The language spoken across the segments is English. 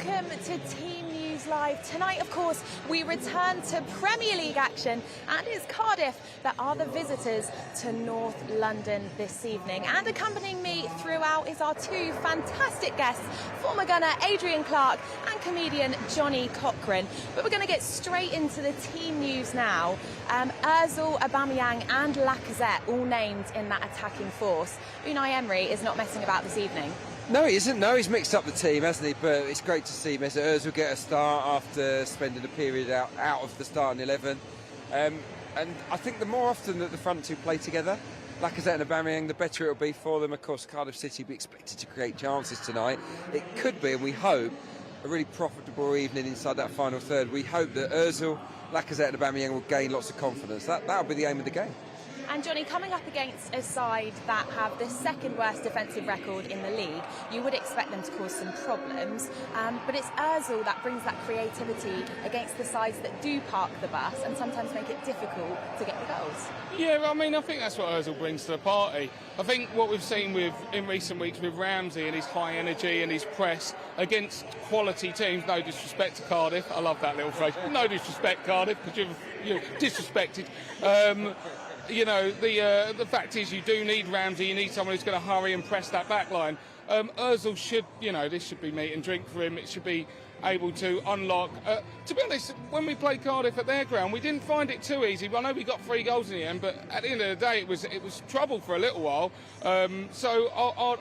Welcome to Team News Live. Tonight, of course, we return to Premier League action, and it's Cardiff that are the visitors to North London this evening. And accompanying me throughout is our two fantastic guests, former gunner Adrian Clark and comedian Johnny Cochran. But we're going to get straight into the team news now. Ozil, Aubameyang and Lacazette all named in that attacking force. Unai Emery is not messing about this evening. No, he isn't. No, he's mixed up the team, hasn't he? But it's great to see Mesut Ozil get a start after spending a period out of the starting 11. And I think the more often that the front two play together, Lacazette and Aubameyang, the better it'll be for them. Of course, Cardiff City will be expected to create chances tonight. It could be, and we hope, a really profitable evening inside that final third. We hope that Ozil, Lacazette and Aubameyang will gain lots of confidence. That'll be the aim of the game. And Johnny, coming up against a side that have the second worst defensive record in the league, you would expect them to cause some problems. But it's Ozil that brings that creativity against the sides that do park the bus and sometimes make it difficult to get the goals. Yeah, I mean, I think that's what Ozil brings to the party. I think what we've seen in recent weeks with Ramsey and his high energy and his press against quality teams, no disrespect to Cardiff, I love that little phrase, no disrespect Cardiff, because you're disrespected. You know, the fact is you do need Ramsey, you need someone who's going to hurry and press that back line. Ozil should, this should be meat and drink for him. It should be able to unlock. To be honest, when we played Cardiff at their ground, we didn't find it too easy. I know we got 3 goals in the end, but at the end of the day, it was trouble for a little while. So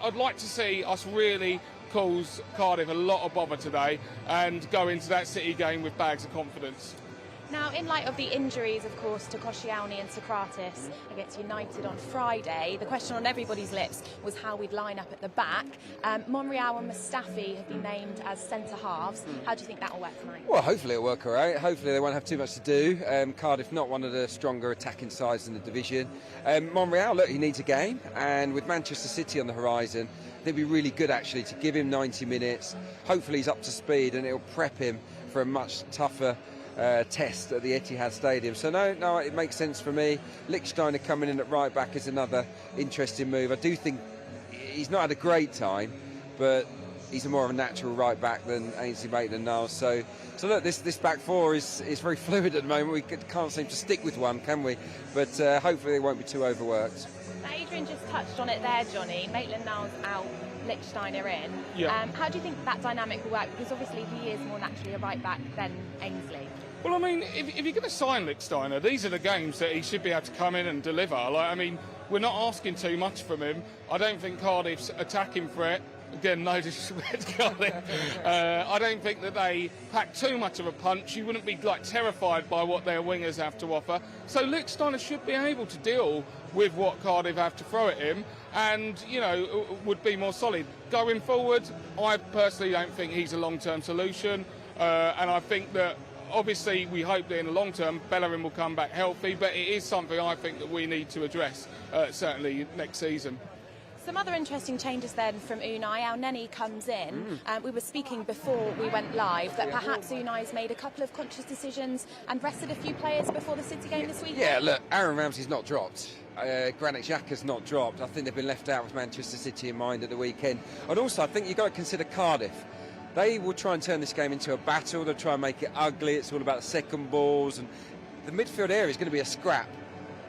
I'd like to see us really cause Cardiff a lot of bother today and go into that City game with bags of confidence. Now, in light of the injuries, of course, to Koscielny and Socrates against United on Friday, the question on everybody's lips was how we'd line up at the back. Monreal and Mustafi have been named as centre-halves. How do you think that will work tonight? Well, hopefully it'll work all right. Hopefully they won't have too much to do. Cardiff, not one of the stronger attacking sides in the division. Monreal, look, he needs a game. And with Manchester City on the horizon, they'd be really good, actually, to give him 90 minutes. Hopefully he's up to speed and it'll prep him for a much tougher test at the Etihad Stadium. So no, it makes sense for me. Lichtsteiner coming in at right back is another interesting move. I do think he's not had a great time, but he's more of a natural right back than Ainsley Maitland-Niles. So look, this back four is very fluid at the moment. We can't seem to stick with one, can we? But hopefully they won't be too overworked. Now, Adrian just touched on it there, Johnny. Maitland-Niles out, Lichtsteiner in. Yeah. How do you think that dynamic will work? Because obviously he is more naturally a right back than Ainsley. Well, I mean, if you're going to sign Lichtsteiner, these are the games that he should be able to come in and deliver. Like, I mean, we're not asking too much from him. I don't think Cardiff's attacking threat, again, no disrespect to Cardiff, I don't think that they pack too much of a punch. You wouldn't be, terrified by what their wingers have to offer. So Lichtsteiner should be able to deal with what Cardiff have to throw at him and, would be more solid. Going forward, I personally don't think he's a long-term solution, and I think that obviously, we hope that in the long term, Bellerin will come back healthy, but it is something I think that we need to address, certainly next season. Some other interesting changes then from Unai. El Neni comes in. We were speaking before we went live that perhaps Unai's made a couple of conscious decisions and rested a few players before the City game this week. Yeah, look, Aaron Ramsey's not dropped. Granit Xhaka's not dropped. I think they've been left out with Manchester City in mind at the weekend. And also, I think you've got to consider Cardiff. They will try and turn this game into a battle. They'll try and make it ugly. It's all about second balls. And the midfield area is going to be a scrap.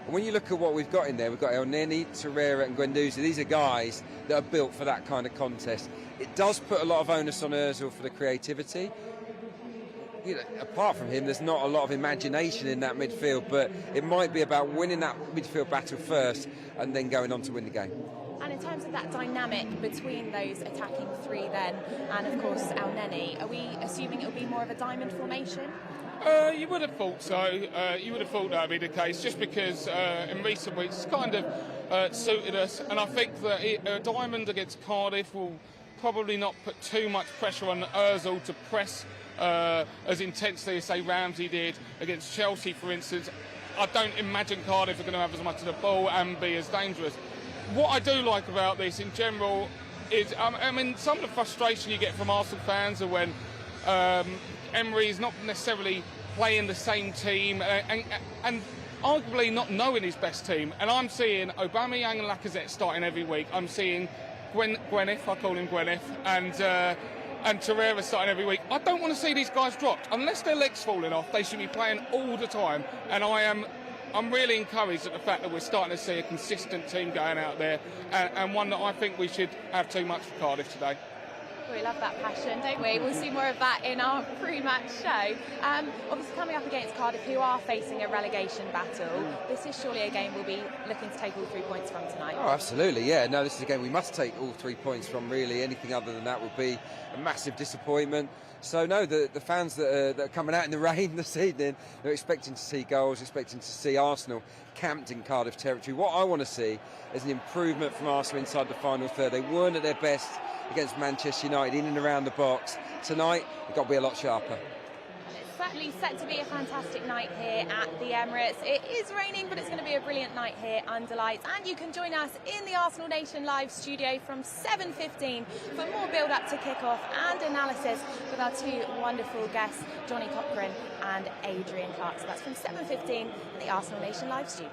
And when you look at what we've got in there, we've got El Neni, Torreira and Guendouzi. These are guys that are built for that kind of contest. It does put a lot of onus on Ozil for the creativity. Apart from him, there's not a lot of imagination in that midfield. But it might be about winning that midfield battle first and then going on to win the game. And in terms of that dynamic between those attacking three then, and of course El Neni, are we assuming it'll be more of a diamond formation? You would have thought so. You would have thought that would be the case, just because in recent weeks it's kind of suited us. And I think that a diamond against Cardiff will probably not put too much pressure on Ozil to press as intensely as, say, Ramsey did against Chelsea, for instance. I don't imagine Cardiff are going to have as much of the ball and be as dangerous. What I do like about this in general is, some of the frustration you get from Arsenal fans are when Emery is not necessarily playing the same team and arguably not knowing his best team. And I'm seeing Aubameyang and Lacazette starting every week. I'm seeing Gwyneth, I call him Gwyneth, and and Torreira starting every week. I don't want to see these guys dropped. Unless their legs falling off, they should be playing all the time. And I'm really encouraged at the fact that we're starting to see a consistent team going out there, and one that I think we should have too much for Cardiff today. We love that passion, don't we? We'll see more of that in our pre-match show. Obviously coming up against Cardiff, who are facing a relegation battle, this is surely a game we'll be looking to take all 3 points from tonight. Oh, absolutely, yeah. No, this is a game we must take all 3 points from, really. Anything other than that would be a massive disappointment. So, no, the fans that are coming out in the rain this evening, they're expecting to see goals, expecting to see Arsenal camped in Cardiff territory. What I want to see is an improvement from Arsenal inside the final third. They weren't at their best against Manchester United, in and around the box. Tonight, they've got to be a lot sharper. It's certainly set to be a fantastic night here at the Emirates. It is raining, but it's going to be a brilliant night here under lights. And you can join us in the Arsenal Nation Live studio from 7:15 for more build-up to kick-off and analysis with our two wonderful guests, Johnny Cochran and Adrian Clark. So that's from 7:15 in the Arsenal Nation Live studio.